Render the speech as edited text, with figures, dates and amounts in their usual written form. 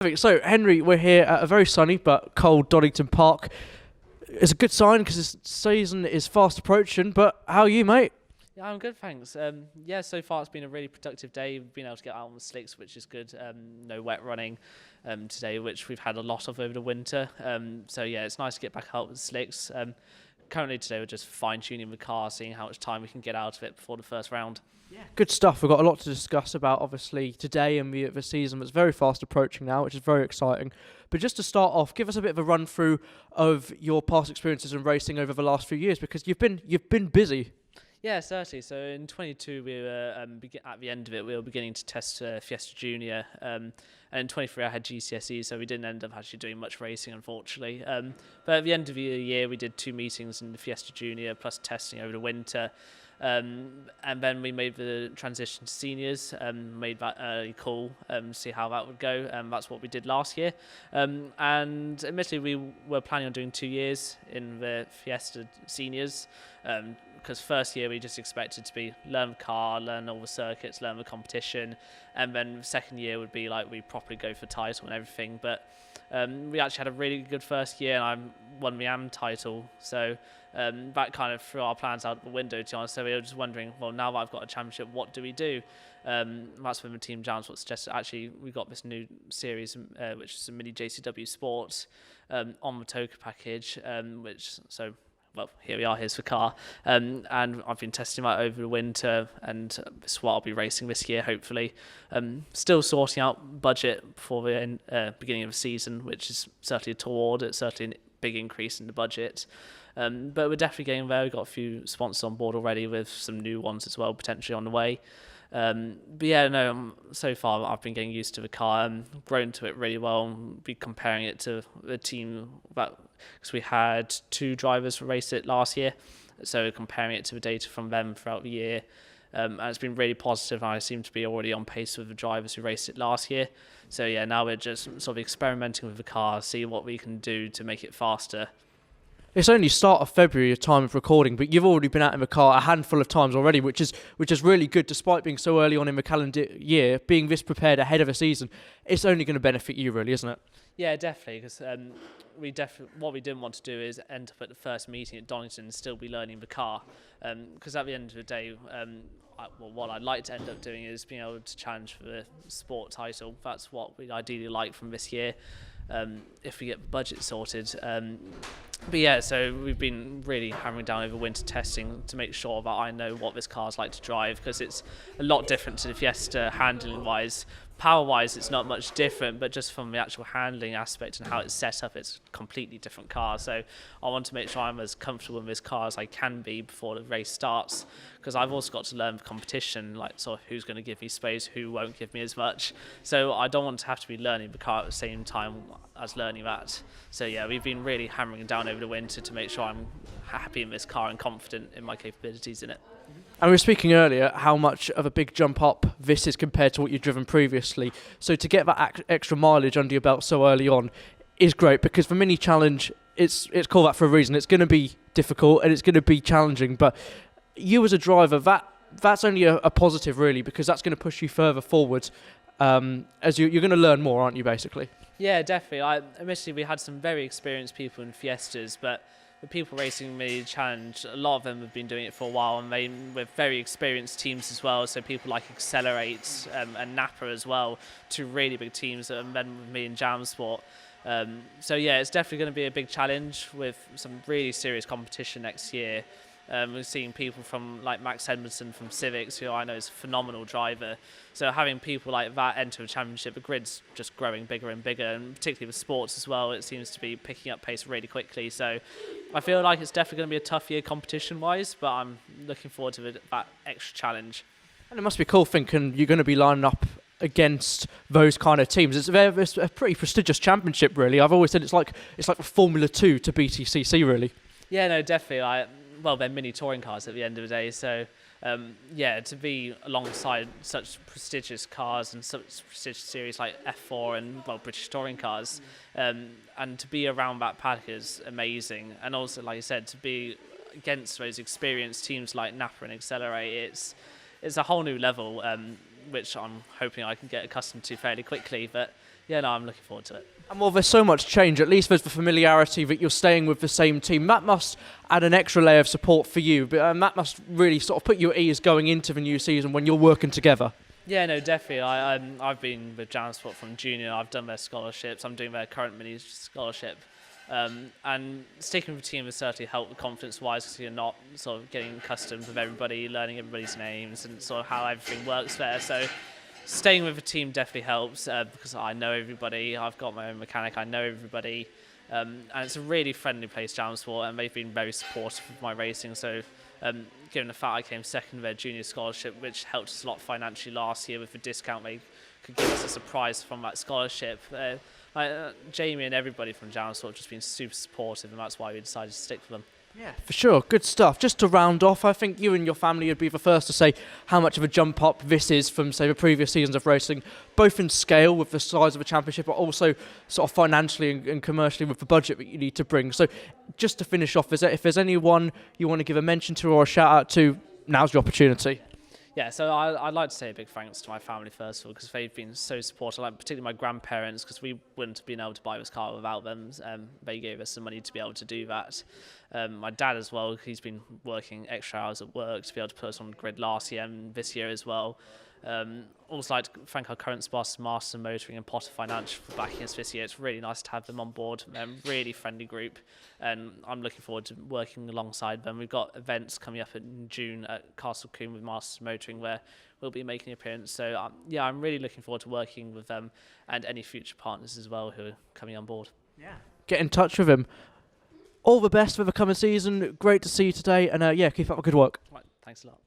Perfect. So, Henry, we're here at a very sunny but cold Donington Park. It's a good sign because the season is fast approaching, but how are you, mate? Yeah, I'm good, thanks. Yeah, so far it's been a really productive day. We've been able to get out on the slicks, which is good. No wet running today, which we've had a lot of over the winter. So yeah, it's nice to get back out with the slicks. Currently today we're just fine-tuning the car, seeing how much time we can get out of it before the first round. Yeah. Good stuff. We've got a lot to discuss about, obviously, today and the season that's very fast approaching now, which is very exciting. But just to start off, give us a bit of a run through of your past experiences in racing over the last few years, because you've been busy. Yeah, certainly. So in 22, we were at the end of it, we were beginning to test Fiesta Junior, and in 23, I had GCSE, so we didn't end up actually doing much racing, unfortunately. But at the end of the year, we did 2 meetings in the Fiesta Junior, plus testing over the winter. And then we made the transition to seniors, made that early call, see how that would go. That's what we did last year. And admittedly, we were planning on doing 2 years in the Fiesta seniors, because first year we just expected to be learn the car, learn all the circuits, learn the competition, and then second year would be like we properly go for title and everything. But we actually had a really good first year, and I won the AM title, so that kind of threw our plans out the window, to be honest. So we were just wondering, well, now that I've got a championship, what do we do? That's when the team Jam Sport suggested, actually, we got this new series, which is a MINI JCW Sport, on the Toka package, well, here we are, here's the car. And I've been testing that over the winter, and this is what I'll be racing this year, hopefully. Still sorting out budget before the beginning of the season, which is certainly toward it, certainly a big increase in the budget. But we're definitely getting there. We've got a few sponsors on board already, with some new ones as well, potentially on the way. But yeah, no, so far I've been getting used to the car and grown to it really well, and be comparing it to the team because we had 2 drivers race it last year, so comparing it to the data from them throughout the year, and it's been really positive. I seem to be already on pace with the drivers who raced it last year. So yeah, now we're just sort of experimenting with the car, see what we can do to make it faster. It's only start of February, time of recording, but you've already been out in the car a handful of times already, which is really good. Despite being so early on in the calendar year, being this prepared ahead of a season, it's only going to benefit you, really, isn't it? Yeah, definitely, because what we didn't want to do is end up at the first meeting at Donington and still be learning the car, because at the end of the day, what I'd like to end up doing is being able to challenge for the sport title. That's what we'd ideally like from this year, if we get the budget sorted. But yeah, so we've been really hammering down over winter testing to make sure that I know what this car's like to drive, because it's a lot different to the Fiesta handling-wise. Power-wise, it's not much different, but just from the actual handling aspect and how it's set up, it's a completely different car. So I want to make sure I'm as comfortable in this car as I can be before the race starts, because I've also got to learn the competition, like sort of who's going to give me space, who won't give me as much. So I don't want to have to be learning the car at the same time as learning that. So yeah, we've been really hammering down over the winter to make sure I'm happy in this car and confident in my capabilities in it. And we were speaking earlier how much of a big jump up this is compared to what you've driven previously. So to get that extra mileage under your belt so early on is great, because the mini challenge, it's called that for a reason. It's going to be difficult and it's going to be challenging, but you as a driver, that's only a positive, really, because that's going to push you further forward, as you're going to learn more, aren't you, basically? Yeah, definitely. Admittedly, we had some very experienced people in Fiestas, but the people racing MINI Challenge, a lot of them have been doing it for a while, and we're very experienced teams as well. So people like Accelerate and Napa as well, 2 really big teams, and then with me and Jam Sport. So yeah, it's definitely going to be a big challenge with some really serious competition next year. We're seeing people from like Max Edmondson from Civics, who I know is a phenomenal driver. So having people like that enter the championship, the grid's just growing bigger and bigger, and particularly with sports as well, it seems to be picking up pace really quickly. So I feel like it's definitely going to be a tough year competition-wise, but I'm looking forward to that extra challenge. And it must be cool thinking you're going to be lining up against those kind of teams. It's a pretty prestigious championship, really. I've always said it's like Formula 2 to BTCC, really. Yeah, no, definitely. Well, they're mini touring cars at the end of the day, so yeah, to be alongside such prestigious cars and such prestigious series like F4 and British touring cars, and to be around that paddock is amazing. And also, like you said, to be against those experienced teams like Napa and Accelerate, it's a whole new level, which I'm hoping I can get accustomed to fairly quickly. But Yeah, no, I'm looking forward to it. And while there's so much change, at least there's the familiarity that you're staying with the same team. That must add an extra layer of support for you, but that must really sort of put you at ease going into the new season when you're working together. Yeah, no, definitely. I've been with JCW Sport from junior. I've done their scholarships. I'm doing their current mini scholarship. And sticking with the team has certainly helped confidence-wise, because you're not sort of getting accustomed with everybody, learning everybody's names and sort of how everything works there. So staying with the team definitely helps, because I know everybody. I've got my own mechanic. I know everybody. And it's a really friendly place, JCW Sport, and they've been very supportive of my racing. So given the fact I came second in their junior scholarship, which helped us a lot financially last year with the discount they could give us as a prize from that scholarship. Jamie and everybody from JCW Sport have just been super supportive, and that's why we decided to stick with them. Yeah, for sure. Good stuff. Just to round off, I think you and your family would be the first to say how much of a jump up this is from, say, the previous seasons of racing, both in scale with the size of a championship, but also sort of financially and commercially with the budget that you need to bring. So just to finish off, if there's anyone you want to give a mention to or a shout out to, now's your opportunity. Yeah, so I'd like to say a big thanks to my family first of all, because they've been so supportive, like particularly my grandparents, because we wouldn't have been able to buy this car without them. They gave us some money to be able to do that. My dad as well, he's been working extra hours at work to be able to put us on the grid last year and this year as well. Also like to thank our current sponsors, Master Motoring and Potter Financial, for backing us this year. It's really nice to have them on board. Really friendly group, and I'm looking forward to working alongside them. We've got events coming up in June at Castle Combe with Master Motoring, where we'll be making an appearance. So yeah, I'm really looking forward to working with them and any future partners as well who are coming on board. Yeah, get in touch with him. All the best for the coming season. Great to see you today, and yeah, keep up the good work. Right, thanks a lot.